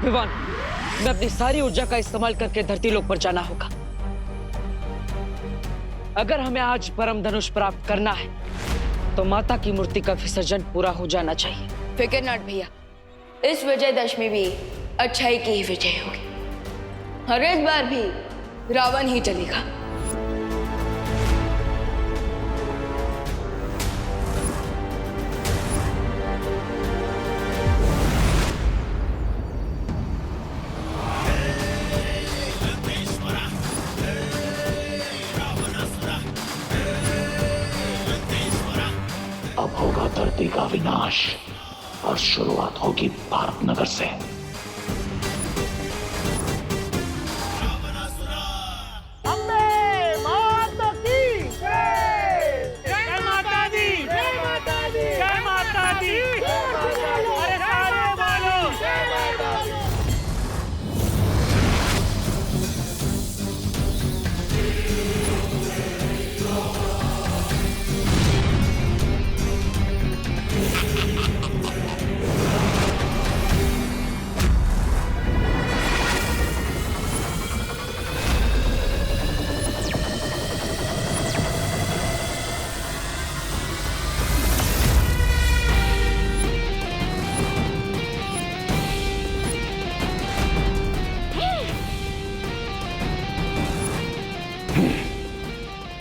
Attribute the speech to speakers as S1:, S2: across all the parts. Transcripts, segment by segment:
S1: विवान, मैं अपनी सारी ऊर्जा का इस्तेमाल करके धरती लोक पर जाना होगा। अगर हमें आज परम धनुष प्राप्त करना है तो माता की मूर्ति का विसर्जन पूरा हो जाना चाहिए।
S2: फिक्र नॉट भैया, इस विजयदशमी भी अच्छाई की ही विजय होगी और इस बार भी रावण ही चलेगा।
S3: अब होगा धरती का विनाश और शुरुआत होगी भारत नगर से।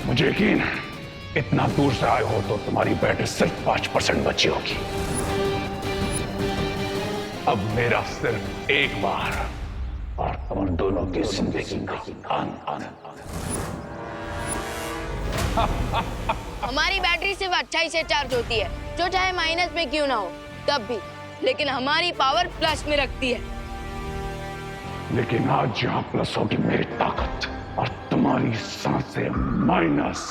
S3: मुझे यकीन इतना दूर से आए हो तो तुम्हारी बैटरी सिर्फ 5% बची होगी। अब मेरा सिर्फ एक बार और तुम दोनों की जिंदगी का अंत।
S2: हमारी बैटरी सिर्फ अच्छाई से चार्ज होती है, जो चाहे माइनस में क्यों ना हो तब भी, लेकिन हमारी पावर प्लस में रखती है।
S3: लेकिन आज यहां प्लस होगी मेरी ताकत और तुम्हारी सांसें माइनस।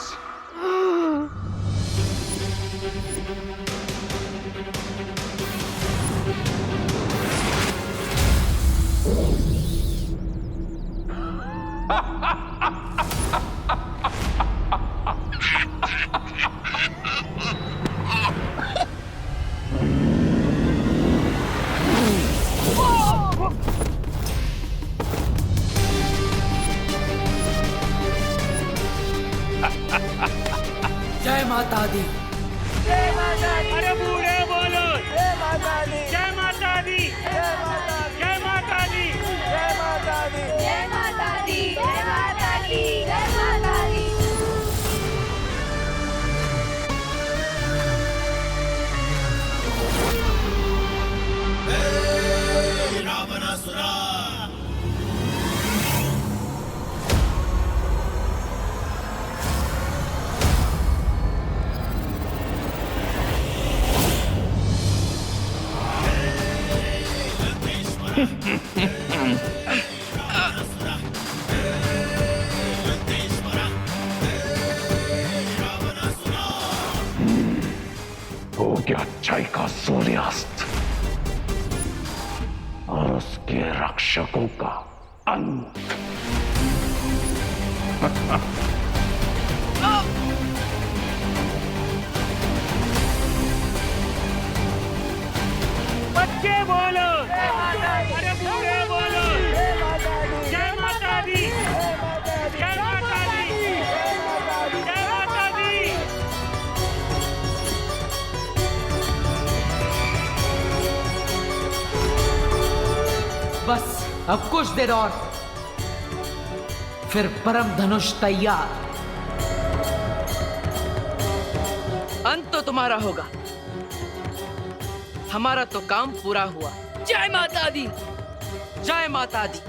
S1: जय माता दी।
S4: जय माता दी।
S5: अरे बूढ़े बोलो
S4: जय माता दी।
S5: जय माता दी।
S4: जय माता दी।
S5: जय माता दी।
S4: जय माता दी।
S2: जय माता दी। जय माता दी। जय माता दी।
S3: हो गया अच्छाई का सूर्यास्त और उसके रक्षकों का अंत।
S5: बच्चे बोलो अरे बूढ़े बोलो जय माता दी। जय माता दी। जय माता दी।
S1: बस अब कुछ देर और, फिर परम धनुष तैयार। अंत तो तुम्हारा होगा, हमारा तो काम पूरा हुआ। जय माता दी। जय माता दी।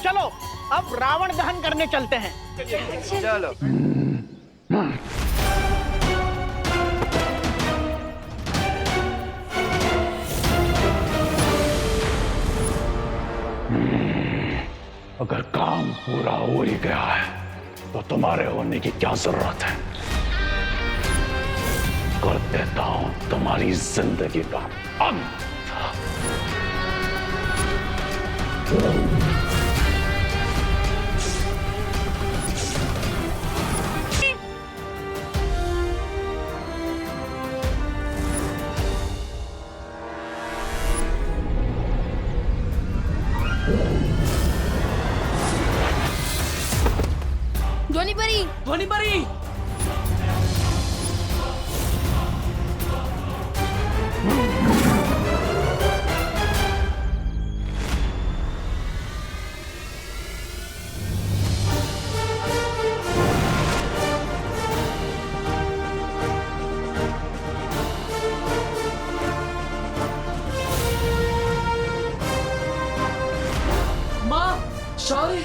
S4: चलो अब रावण दहन करने चलते हैं।
S5: चलो
S3: अगर काम पूरा हो ही गया है तो तुम्हारे होने की क्या जरूरत है? कर देता हूं तुम्हारी जिंदगी का अंत।
S2: ध्वनि परी,
S1: ध्वनि परी! माँ, शौर्य!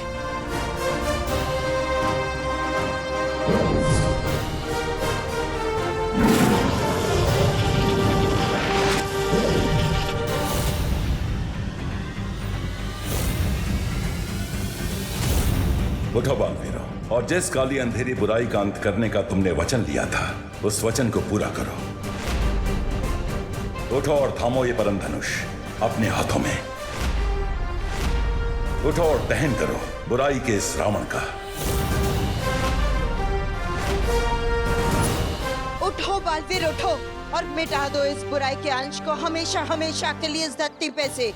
S6: उठो बालवीरों, और जिस काली अंधेरी बुराई का अंत करने का तुमने वचन लिया था, उस वचन को पूरा करो। उठो और थामो ये परम धनुष अपने हाथों में। उठो और दहन करो बुराई के इस रावण का।
S7: उठो बालवीर, उठो और मिटा दो इस बुराई के अंश को हमेशा हमेशा के लिए इस धरती पे से।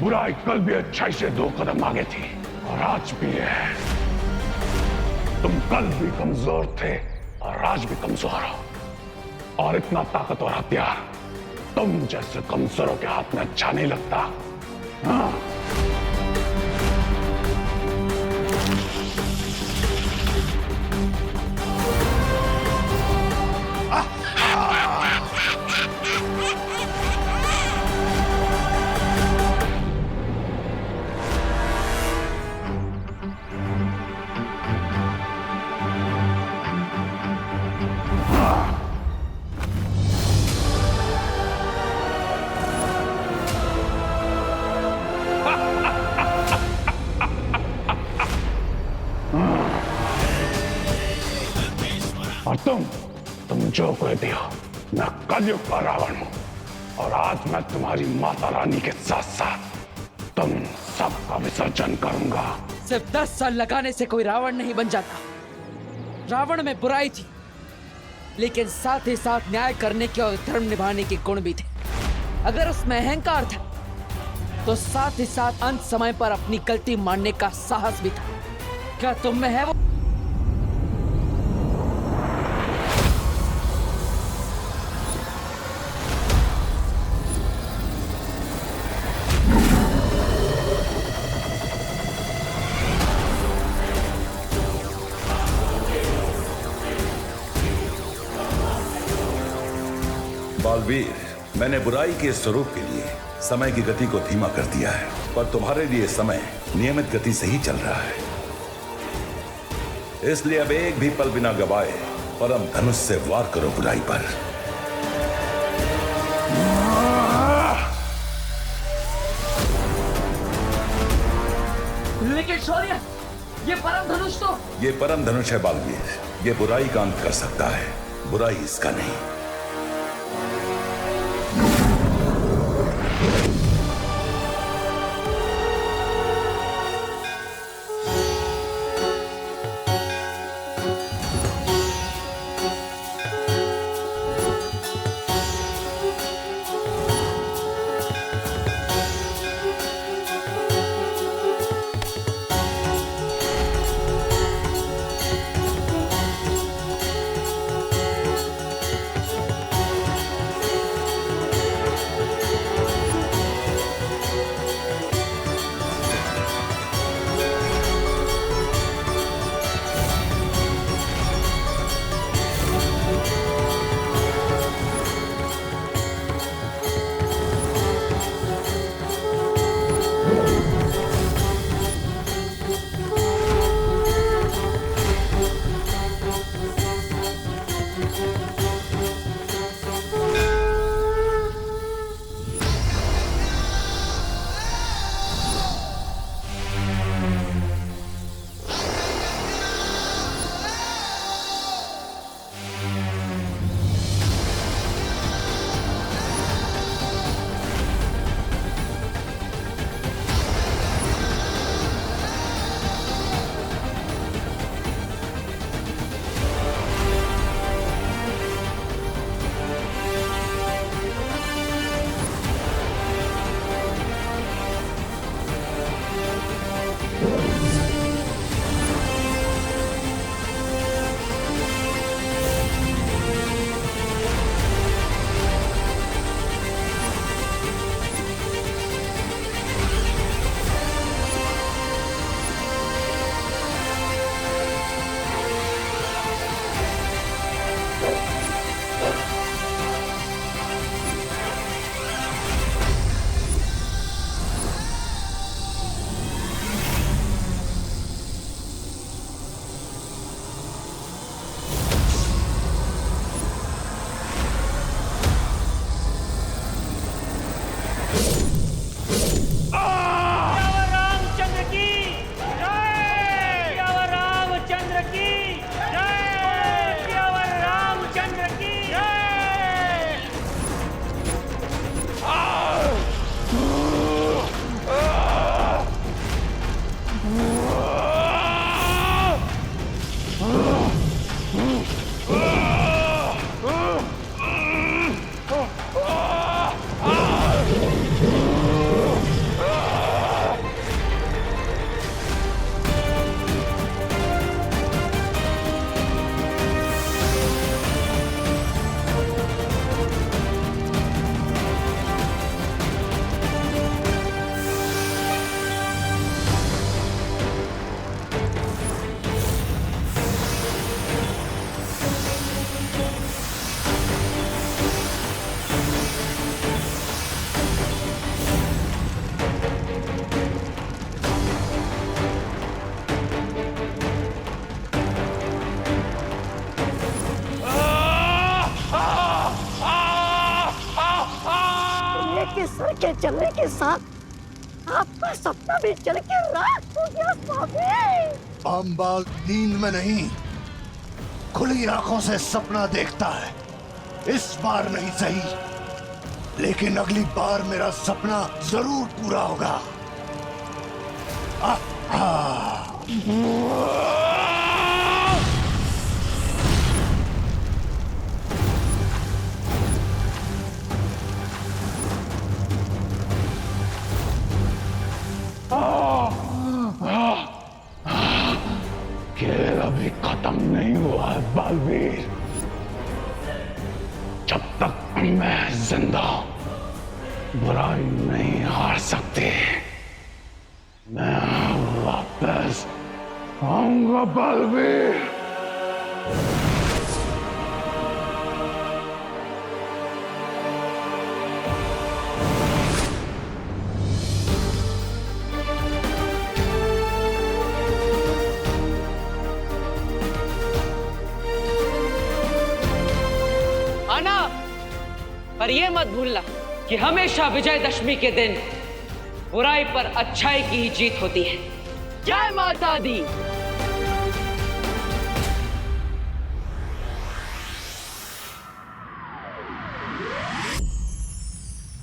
S3: बुराई कल भी अच्छाई से 2 कदम आगे थी और आज भी है। तुम कल भी कमजोर थे और आज भी कमजोर हो, और इतना ताकतवर हथियार तुम जैसे कमजोरों के हाथ में अच्छा नहीं लगता। हाँ? और तुम जो कह दियो, मैं कलयुग का रावण हूं, और आज मैं तुम्हारी माता रानी के साथ साथ तुम सबका विसर्जन करूंगा।
S1: सिर्फ 10 साल लगाने से कोई रावण नहीं बन जाता। रावण में बुराई थी, लेकिन साथ ही साथ न्याय करने के और धर्म निभाने के गुण भी थे। अगर उसमें अहंकार था, तो साथ ही साथ अंत समय पर अपनी गलती मानने का साहस भी था। क्या तुम में है वो?
S6: बालवीर, मैंने बुराई के स्वरूप के लिए समय की गति को धीमा कर दिया है, पर तुम्हारे लिए समय नियमित गति से ही चल रहा है। इसलिए अब एक भी पल बिना गवाए परम धनुष से वार करो बुराई पर।
S1: लेकिन शौर्य, ये परम धनुष तो...
S6: ये परम धनुष है बालवीर, ये बुराई का अंत कर सकता है, बुराई इसका नहीं।
S8: चलने के साथ आपका सपना भी चल के रात हो गया स्वामी।
S9: अम्बाल नींद में नहीं, खुली आंखों से सपना देखता है। इस बार नहीं सही, लेकिन अगली बार मेरा सपना जरूर पूरा होगा।
S3: खेल अभी खत्म नहीं हुआ है बालवीर। जब तक मैं जिंदा हूं, बुराई नहीं हार सकती। मैं वापस आऊंगा बालवीर।
S1: आना, पर यह मत भूलना कि हमेशा विजयदशमी के दिन बुराई पर अच्छाई की ही जीत होती है। जय माता दी।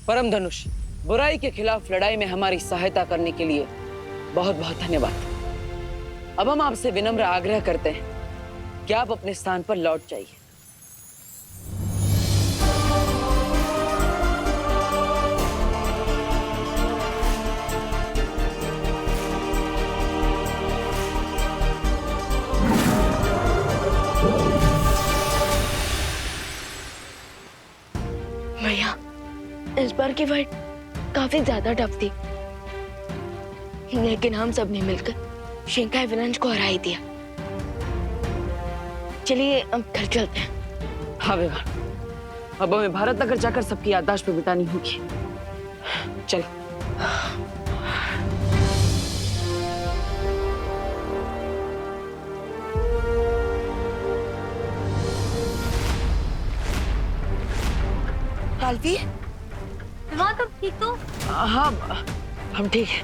S1: परम धनुष, बुराई के खिलाफ लड़ाई में हमारी सहायता करने के लिए बहुत बहुत धन्यवाद। अब हम आपसे विनम्र आग्रह करते हैं कि आप अपने स्थान पर लौट जाइए।
S2: भैया, इस बार की फाइट काफी ज्यादा टफ थी, लेकिन हम सब ने मिलकर शिंकाई विनाश को हरा ही दिया। चलिए अब घर चलते हैं।
S1: हाँ विवान, अब हमें भारत नगर जाकर सबकी याददाश्त पे बितानी होगी। चल।
S2: बालवीर,
S8: विवान तुम ठीक हो?
S1: हाँ, हम ठीक है।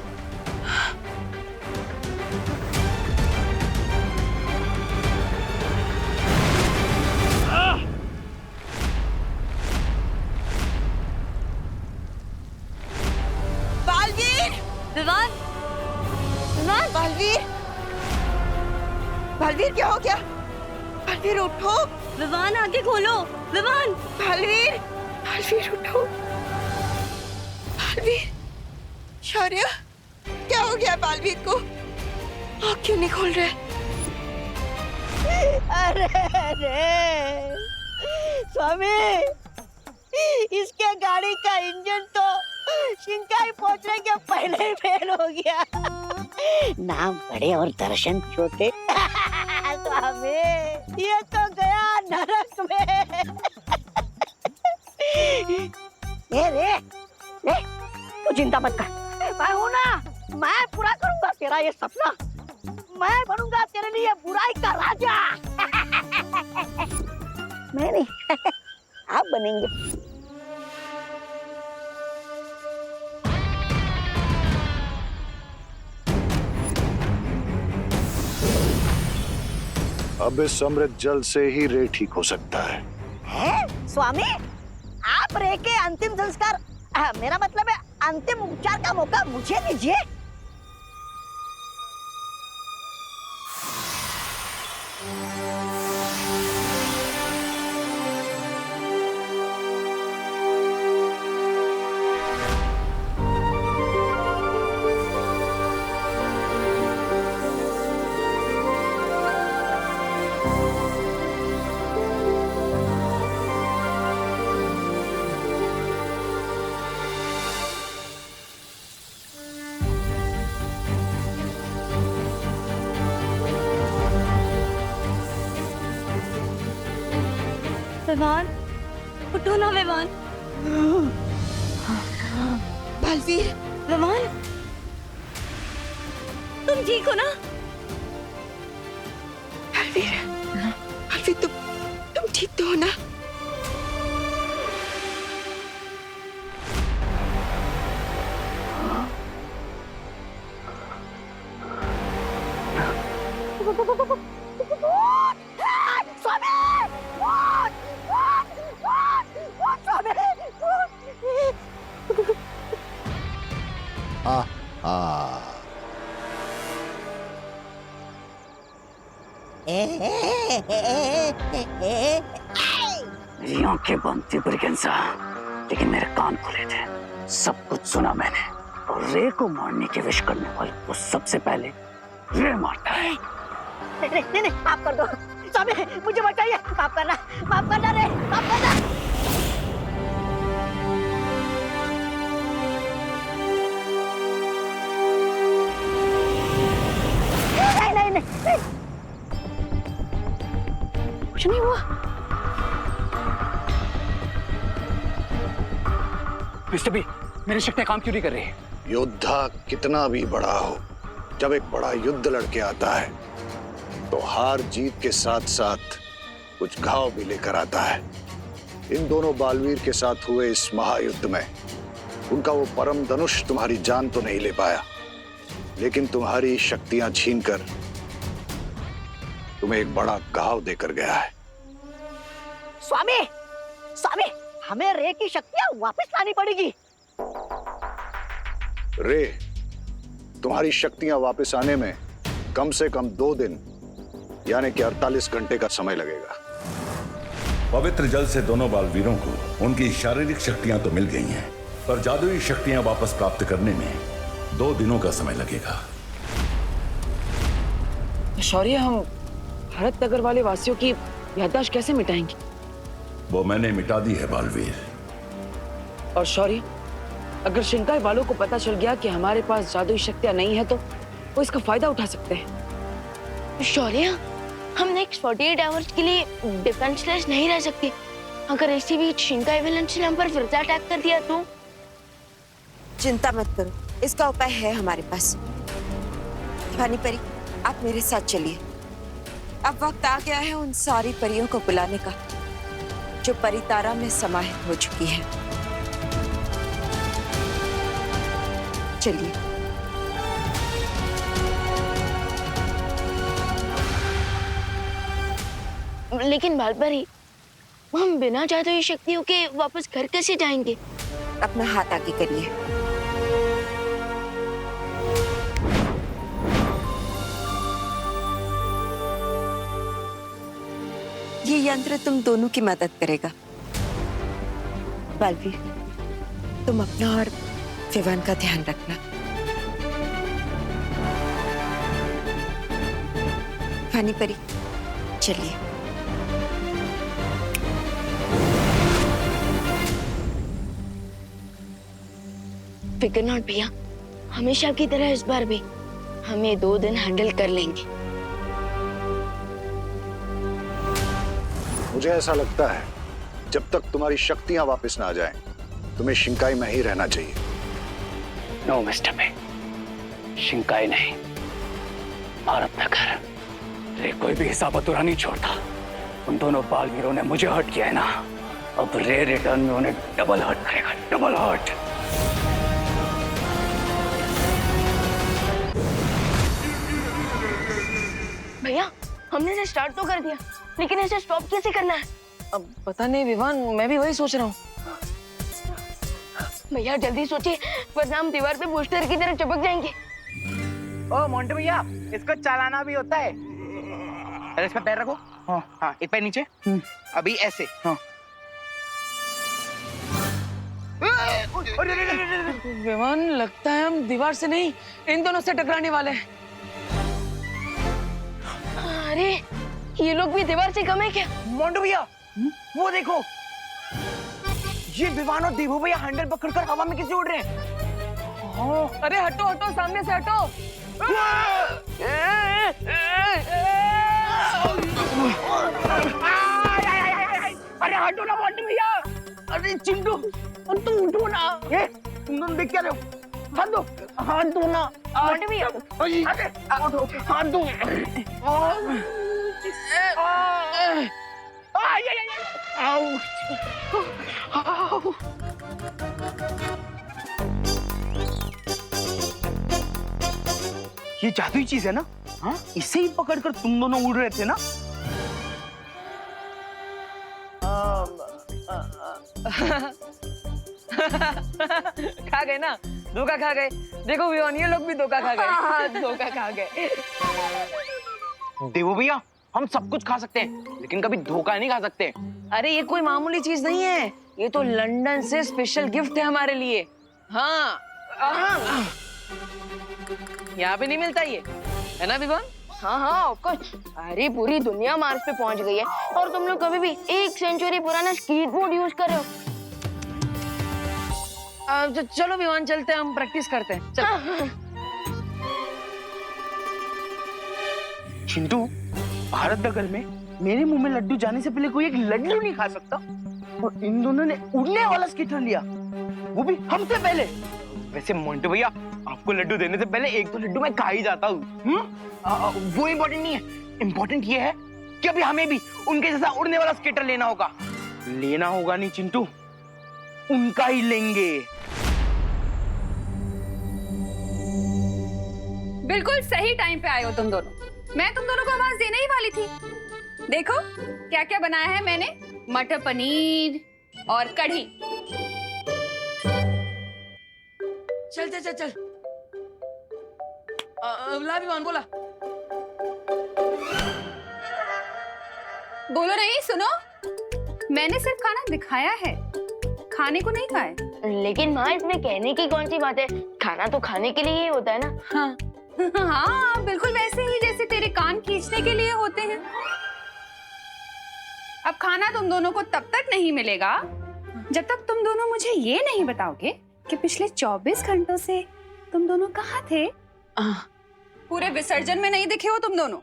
S7: बालवीर,
S8: विवान, विवान,
S7: बालवीर, बालवीर क्या हो गया? बालवीर उठो।
S8: विवान आंखें खोलो। विवान,
S7: बालवीर, बालवीर उठो। बालवीर, शौर्य, क्या हो गया बालवीर को? आँख क्यों नहीं खोल रहे?
S8: अरे अरे स्वामी, इसके गाड़ी का इंजन तो शिंकाई पहुंचने के पहले ही फेल हो गया। नाम बड़े और दर्शन छोटे। स्वामी, ये तो गया नरक में। रे, तू चिंता मत कर, मैं हूं ना, मैं पूरा करूंगा तेरा ये सपना। मैं बनूंगा तेरे लिए बुराई का राजा। मैं नहीं, आप बनेंगे।
S9: अब इस अमृत जल से ही रे ठीक हो सकता है।
S8: स्वामी, आप रे के अंतिम संस्कार, मेरा मतलब है अंतिम उपचार का मौका मुझे दीजिए। विवान, उठो ना विवान।
S7: बालवीर,
S8: विवान, तुम ठीक हो ना?
S7: बालवीर, बालवीर, तुम ठीक तो हो ना?
S10: मेरी आंखें बंद थी ब्रिगेंसा, लेकिन मेरे कान खुले थे। सब कुछ सुना मैंने। और रे को मारने की विश करने वाले को सबसे पहले रे मारता है।
S8: नहीं, माफ कर दो स्वामी, मुझे बचाइए। माफ करना रे, माफ करना। नहीं। कुछ नहीं हुआ।
S10: मिस्टर बी, मेरी शक्तियां काम क्यों नहीं कर रही?
S9: योद्धा कितना भी बड़ा हो, जब एक बड़ा युद्ध लड़के आता है तो हार जीत के साथ साथ कुछ घाव भी लेकर आता है। इन दोनों बालवीर के साथ हुए इस महायुद्ध में उनका वो परम धनुष तुम्हारी जान तो नहीं ले पाया, लेकिन तुम्हारी शक्तियां छीनकर तुम्हें एक बड़ा घाव देकर गया है।
S8: स्वामी, हमें रे की शक्तियां वापस लानी पड़ेगी।
S9: रे, तुम्हारी शक्तियां वापस आने में कम से कम 2 दिन यानी कि 48 घंटे का समय लगेगा।
S6: पवित्र जल से दोनों बालवीरों को उनकी शारीरिक शक्तियां तो मिल गई हैं, पर जादुई शक्तियां वापस प्राप्त करने में 2 दिनों का समय लगेगा।
S1: शौर्य, हम भारत नगर वाले वासियों की याददाश्त कैसे मिटाएंगे?
S6: वो मैंने मिटा दी है बालवीर।
S1: और शौर्य, अगर शिंकाई वालों को पता चल गया कि हमारे पास जादुई शक्तियां नहीं है तो वो इसका फायदा उठा सकते हैं।
S2: शौर्य, हम नेक्स्ट 48 आवर्स के लिए डिफेंसलेस नहीं रह सकते। अगर इसी बीच शिंकाई विलेंस ने हम पर फिर से अटैक कर दिया तो?
S7: चिंता मत करो, इसका उपाय है हमारे पास। पानी परी, आप मेरे साथ चलिए। अब वक्त आ गया है उन सारी परियों को बुलाने का जो परितारा में समाहित हो चुकी है। चलिए।
S2: लेकिन बालपरी, हम बिना जादुई शक्तियों के वापस घर कैसे जाएंगे?
S7: अपना हाथ आगे करिए। ये यंत्र तुम दोनों की मदद करेगा। बालवीर, तुम अपना और विवान का ध्यान रखना। पानी परी, चलिए।
S2: फिकर नॉट भैया, हमेशा की तरह इस बार भी हमें 2 दिन हैंडल कर लेंगे।
S9: मुझे ऐसा लगता है जब तक तुम्हारी शक्तियां वापस ना आ जाएं, तुम्हें शिंकाई में ही रहना चाहिए।
S10: नो मिस्टर बी, शिंकाई नहीं, भारत नगर। रे कोई भी हिसाब अधूरा नहीं छोड़ता। उन दोनों बालवीरों ने मुझे हर्ट किया है ना, अब रे रिटर्न में उन्हें डबल हर्ट करेगा, डबल हर्ट।
S2: भैया, हमने इसे स्टार्ट तो कर दिया, लेकिन इसे स्टॉप कैसे करना है?
S1: अब पता नहीं विवान, मैं भी वही सोच रहा हूँ।
S2: भैया जल्दी सोचिए, वरना हम दीवार पे पोस्टर की तरह चिपक जाएंगे।
S4: ओ मोंटू भैया, इसको चलाना भी होता है। अरे इसमें पैर रखो। हाँ, एक पैर नीचे। अभी ऐसे। हाँ।
S1: विवान, लगता है हम दीवार से नहीं, इन दोनों से टकराने वाले हैं।
S2: अरे, ये लोग भी दीवार से कम है क्या?
S4: मोंटू भैया, वो देखो, ये विवान और देवू भैया हैंडल पकड़कर हवा में कैसे उड़ रहे हैं।
S1: अरे हटो हटो, सामने से हटो।
S4: अरे हटो ना मोंटू भैया। अरे चिंटू, तुम उठो ना। ये तुम दोनों देख क्या रहे हो? हाथ दो, हाथ दो ना
S2: मोंटू भैया।
S4: हाथ दो। ये जादुई चीज है ना? हाँ, इसे ही पकड़कर तुम दोनों उड़ रहे थे ना?
S2: खा गए ना, धोखा खा गए। देखो विवान, ये लोग भी धोखा खा गए। धोखा खा गए।
S4: देवो भैया, हम सब कुछ खा सकते हैं लेकिन कभी धोखा नहीं खा सकते।
S2: अरे ये कोई मामूली चीज नहीं है, ये तो लंदन से स्पेशल गिफ्ट है हमारे लिए। हाँ, यहाँ पे नहीं मिलता ये, है ना विवान?
S11: हाँ हाँ ऑफ कोर्स। अरे पूरी दुनिया मार्स पे पहुंच गई है और तुम लोग कभी भी 1 सेंचुरी पुराना स्कीटबोर्ड यूज कर रहे हो।
S2: चलो विवान, चलते हैं, हम प्रैक्टिस करते हैं। चल।
S4: चिंटू, भारत नगर में मेरे मुंह में लड्डू जाने से पहले कोई एक लड्डू नहीं खा सकता, और इन दोनों ने उड़ने वाला स्कीटर लिया, वो भी हमसे पहले। वैसे मोंटू भैया, आपको लड्डू देने से पहले 1-2 लड्डू मैं खा ही जाता हूँ। वो इम्पोर्टेंट नहीं है, इम्पोर्टेंट ये है कि अभी हमें भी उनके जैसा उड़ने वाला स्केटर लेना होगा। लेना होगा नहीं चिंटू, उनका ही लेंगे।
S12: बिल्कुल सही टाइम पे आए हो तुम दोनों। मैं तुम दोनों को आवाज देने ही वाली थी। देखो क्या क्या बनाया है मैंने, मटर पनीर और कढ़ी।
S1: चल चल चल चल। ला विवान, बोला।
S12: बोलो नहीं, सुनो। मैंने सिर्फ खाना दिखाया है, खाने को नहीं खाए।
S11: लेकिन माँ, इसमें कहने की कौन सी बात है, खाना तो खाने के लिए ही होता है ना।
S12: हाँ हाँ, बिल्कुल वैसे ही जैसे तेरे कान खींचने के लिए होते हैं। अब खाना तुम दोनों को तब तक नहीं मिलेगा जब तक तुम दोनों मुझे ये नहीं बताओगे कि पिछले 24 घंटों से तुम दोनों कहाँ थे। पूरे विसर्जन में नहीं दिखे हो तुम दोनों।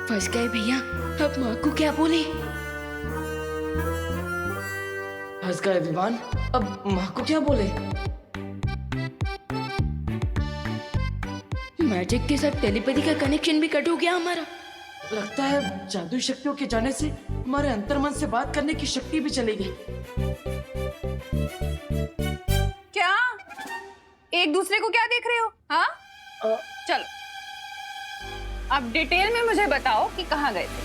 S11: फंस गए भैया, अब माँ को क्या बोले?
S1: फंस गए विवान, अब माँ को क्या बोले?
S11: मैजिक के साथ टेलीपैथी का कनेक्शन भी कट हो गया हमारा।
S1: लगता है जादुई शक्तियों के जाने से हमारे अंतर्मन से बात करने की शक्ति भी चली गई।
S12: क्या एक दूसरे को क्या देख रहे हो? हाँ, चलो अब डिटेल में मुझे बताओ कि कहाँ गए थे।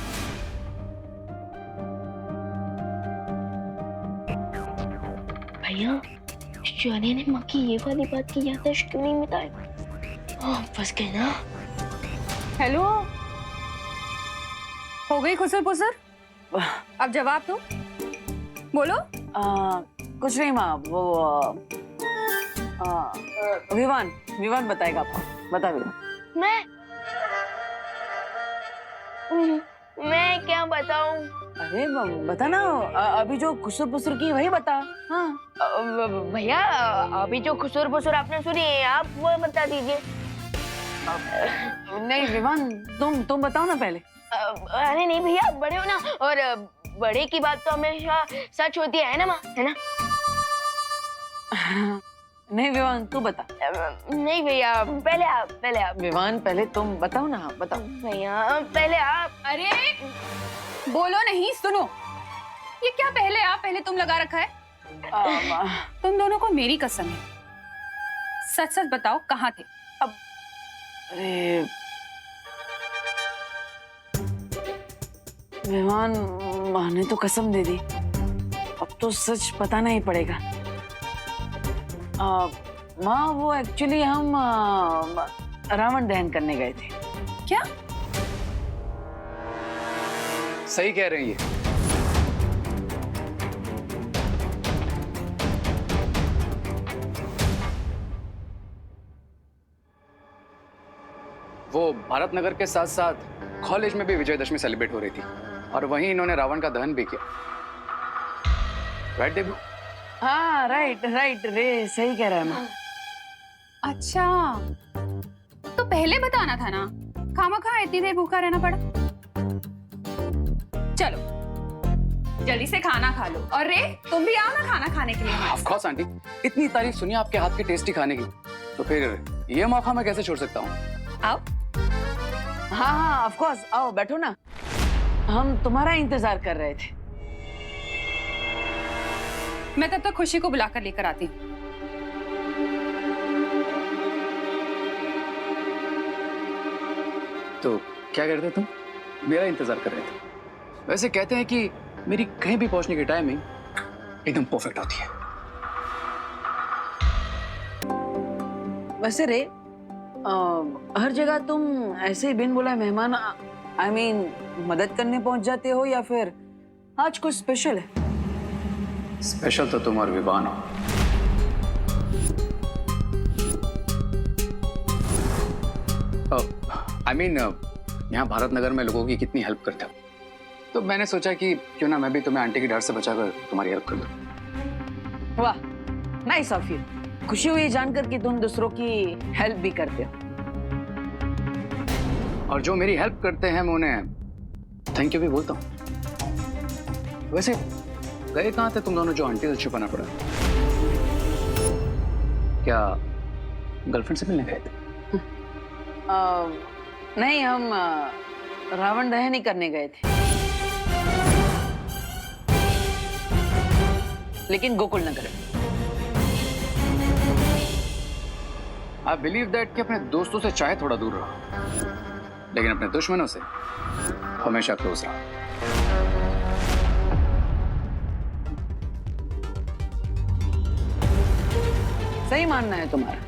S11: भैया, शोने ने माँ की ये वाली बात की याददाश्त क्यों नहीं मिटाई? फंस गए ना।
S12: हेलो, हो गई खुसर पुसर? अब जवाब दो, बोलो।
S2: कुछ नहीं माँ, वो विवान बताएगा आपको। बता विवान।
S11: मैं क्या बताऊं?
S2: अरे बता ना, अभी जो खुसर पुसर की वही बता। हाँ
S11: भैया, अभी जो खुसर पुसर आपने सुनी है, आप वो बता दीजिए।
S2: नहीं विवान, तुम बताओ ना पहले।
S11: अरे नहीं भैया, बड़े हो ना, और बड़े की बात तो हमेशा सच होती है ना माँ, है ना?
S2: नहीं विवान, तू बता।
S11: नहीं भैया, पहले आप।
S2: विवान, पहले तुम बताओ ना, बताओ।
S11: भैया पहले आप।
S12: अरे बोलो नहीं, सुनो। ये क्या पहले आप पहले तुम लगा रखा है? तुम दोनों को मेरी कसम है, सच सच बताओ कहाँ थे? अब
S2: अरे विवान, माँ ने तो कसम दे दी, अब तो सच बताना ही पड़ेगा। माँ, वो एक्चुअली हम रावण दहन करने गए थे।
S12: क्या?
S10: सही कह रही है। वो भारत नगर के साथ साथ कॉलेज में भी विजयदशमी सेलिब्रेट हो रही थी, और वहीं इन्होंने रावण का दहन भी किया। राइट देबू?
S2: हाँ राइट रे, सही कह रहा है माँ।
S12: अच्छा, तो पहले बताना था ना, खामखा इतनी देर भूखा रहना पड़ा। चलो जल्दी से खाना खा लो, और रे तुम भी आओ ना खाना खाने के लिए।
S10: ऑफ कोर्स आंटी, इतनी तारीफ सुनी आपके हाथ के टेस्टी खाने की, तो फिर ये मौका मैं कैसे छोड़ सकता हूँ?
S12: आओ।
S2: हाँ ऑफ कोर्स, आओ बैठो ना, हम तुम्हारा इंतजार कर रहे थे।
S12: मैं तब तक खुशी को बुलाकर लेकर आती हूँ।
S10: तो क्या कर रहे थे तुम? मेरा इंतजार कर रहे थे। वैसे कहते हैं कि मेरी कहीं भी पहुंचने की टाइमिंग एकदम परफेक्ट होती है।
S13: वैसे रे हर जगह तुम ऐसे ही बिन बुलाए मेहमान I mean, मदद करने पहुंच जाते हो या फिर आज कुछ स्पेशल है?
S10: स्पेशल तो तुम और विवान हो। I mean, यहाँ भारत नगर में लोगों की कितनी हेल्प करते हो, तो मैंने सोचा कि क्यों ना मैं भी तुम्हें आंटी की डर से बचाकर तुम्हारी हेल्प कर दूं।
S13: वाह, नाइस ऑफ यू। खुशी हुई जानकर कि तुम दूसरों की हेल्प भी करते हो।
S10: और जो मेरी हेल्प करते हैं मैं उन्हें थैंक यू भी बोलता हूँ। वैसे गए कहाँ थे तुम दोनों जो आंटी से छुपाना पड़ा? क्या गर्लफ्रेंड से मिलने गए थे?
S13: नहीं, हम रावण दहन ही करने गए थे, लेकिन गोकुल नगर में।
S10: आई बिलीव दैट कि अपने दोस्तों से चाहे थोड़ा दूर रहो, लेकिन अपने दुश्मनों से हमेशा क्लोज रहो।
S13: सही मानना है तुम्हारा।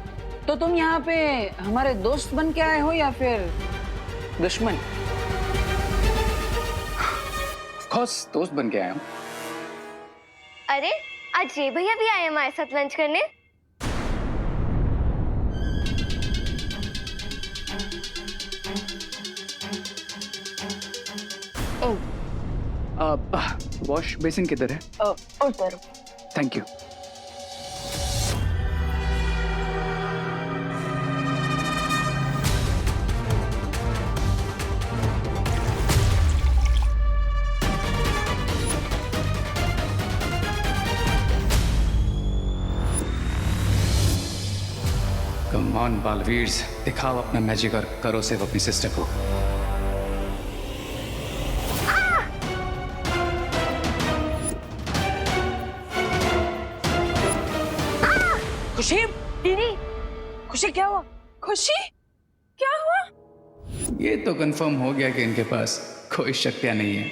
S13: तो तुम यहाँ पे हमारे दोस्त बन के आए हो या फिर दुश्मन?
S10: ऑफ कोर्स दोस्त बन के आया हूँ।
S11: अरे आज रे भैया भी आए हमारे साथ लंच करने।
S10: वॉश बेसिन किधर है?
S11: उधर।
S10: Thank you. कम ऑन बालवीर्स, दिखाओ अपना मैजिक और करो सेव अपनी सिस्टर को।
S13: खुशी, दीदी, खुशी क्या हुआ?
S12: खुशी क्या हुआ?
S10: ये तो कंफर्म हो गया कि इनके पास कोई शक्तियां नहीं है।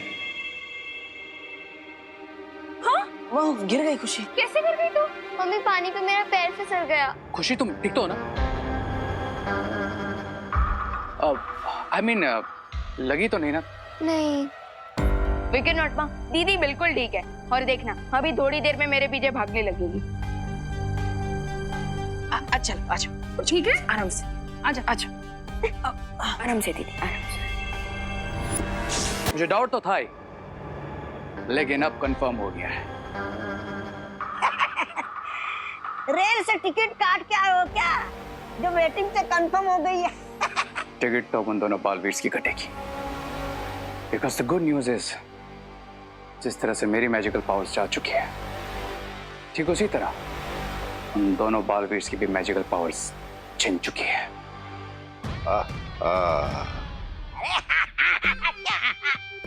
S12: हाँ?
S13: वो गिर गई खुशी।
S11: कैसे गिर गई तू? मम्मी पानी पे मेरा पैर फिसल गया।
S10: खुशी तुम ठीक तो हो ना? I mean, लगी तो नहीं ना?
S11: नहीं।
S2: विकेट नॉट माँ, दीदी बिल्कुल ठीक है। और देखना अभी थोड़ी देर में मेरे पीछे भागने लगेगी।
S13: अच्छा अच्छा,
S12: ठीक है,
S13: आराम से।
S12: आजा
S13: अच्छा,
S2: आराम से दीदी, आराम से।
S10: मुझे डाउट तो था ही, लेकिन अब कंफर्म हो गया है।
S8: रेल से टिकट काट के आए हो क्या? जो वेटिंग से कंफर्म हो गई है।
S10: टिकट तो उन दोनों बालवीर्स की कटेगी। Because the good news is, जिस तरह से मेरी मैजिकल पावर्स जा चुकी है, ठीक उसी तरह उन दोनों बालवीर्स की भी मैजिकल पावर्स छिन चुकी है।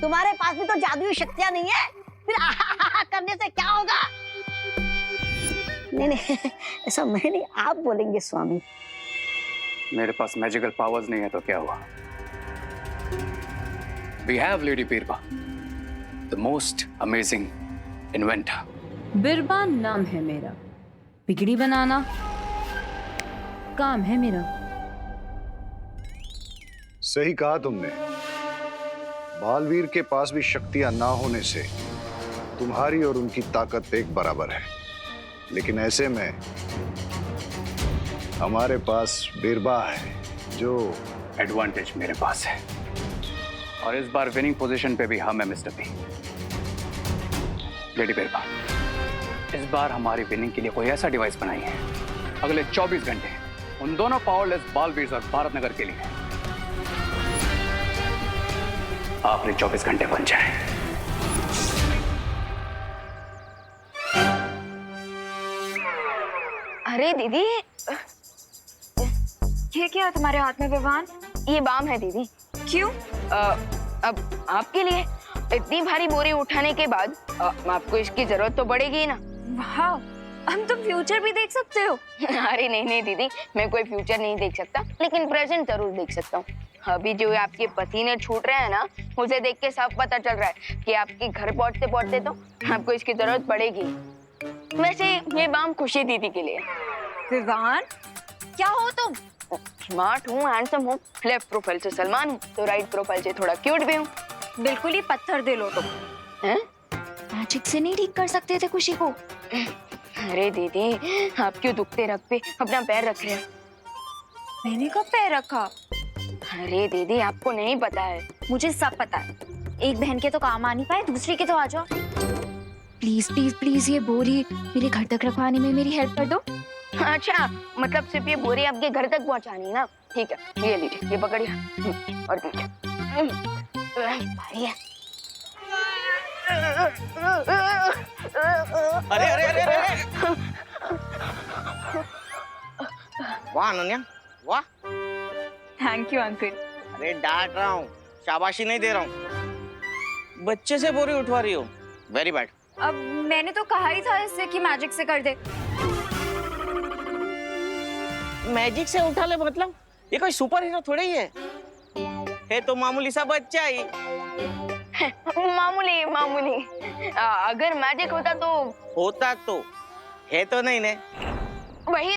S8: तुम्हारे पास भी तो जादुई शक्तियां नहीं है, फिर करने से क्या होगा? नहीं, ऐसा मैं नहीं, आप बोलेंगे स्वामी।
S10: मेरे पास मैजिकल पावर्स नहीं है तो क्या हुआ? We have Lady Birba, the most amazing inventor.
S14: बिरबा नाम है मेरा, बिगड़ी बनाना काम है मेरा।
S9: सही कहा तुमने। बालवीर के पास भी शक्तियां ना होने से तुम्हारी और उनकी ताकत एक बराबर है, लेकिन ऐसे में हमारे पास बिरबा है जो
S10: एडवांटेज मेरे पास है। और इस बार विनिंग पोजीशन पे भी हम है मिस्टर पी। लेडी बिरबा, इस बार हमारी विनिंग के लिए कोई ऐसा डिवाइस बनाई है अगले 24 घंटे उन दोनों पावरलेस बालवीर और भारत नगर के लिए आखिरी 24 घंटे बन जाए।
S2: अरे दीदी, ये क्या है तुम्हारे हाथ में विवान? ये बाम है दीदी।
S12: क्यों?
S2: अब आपके लिए इतनी भारी बोरी उठाने के बाद आपको इसकी जरूरत तो पड़ेगी ही ना।
S12: वाह, हम तुम फ्यूचर भी देख सकते हो।
S2: अरे नहीं नहीं दीदी, मैं कोई फ्यूचर नहीं देख सकता, लेकिन प्रेजेंट जरूर देख सकता हूँ। अभी जो आपके पसीने छूट रहे हैं ना, उसे देख के सब पता चल रहा है कि आपके घर पहुंचते पहुंचते तो आपको इसकी जरूरत पड़ेगी। वैसे ये बाम खुशी दीदी के लिए।
S12: विवान, क्या हो तुम?
S2: स्मार्ट हूँ, हैंडसम हूँ, लेफ्ट प्रोफाइल से सलमान हूँ तो राइट प्रोफाइल से थोड़ा क्यूट भी हूँ।
S12: बिल्कुल ही पत्थर दिल हो तुम।
S2: हैं?
S11: मैजिक से नहीं ठीक कर सकते थे खुशी को?
S2: अरे दीदी, आप क्यों दुखते रख पे अपना पैर रख रहे हैं?
S12: मैंने कब पैर रखा?
S2: अरे दीदी, आपको नहीं पता है।
S11: मुझे सब पता है। एक बहन के तो काम आ नहीं पाए, दूसरी के तो आ जाओ। प्लीज प्लीज प्लीज ये बोरी मेरे घर तक रखवाने में मेरी हेल्प कर दो।
S2: अच्छा, मतलब सिर्फ ये बोरी आपके घर तक पहुंचानी है ना? ठीक है, ये लीजिए, ये पकड़िए और दीजिए। भाई है।
S4: अरे अरे अरे अरे वाह अनन्या, वाह।
S12: Thank you uncle.
S4: अरे डांट रहा हूँ, शाबाशी नहीं दे रहा हूँ। बच्चे से बोरी उठवा रही हो, वेरी बैड।
S12: अब मैंने तो कहा ही था इससे कि मैजिक से कर दे।
S4: मैजिक से उठा ले मतलब? ये कोई सुपर हीरो थोड़ी है तो मामूली सा बच्चा ही।
S2: मामूली मामूली। अगर मैजिक होता तो
S4: है तो नहीं ने?
S2: वही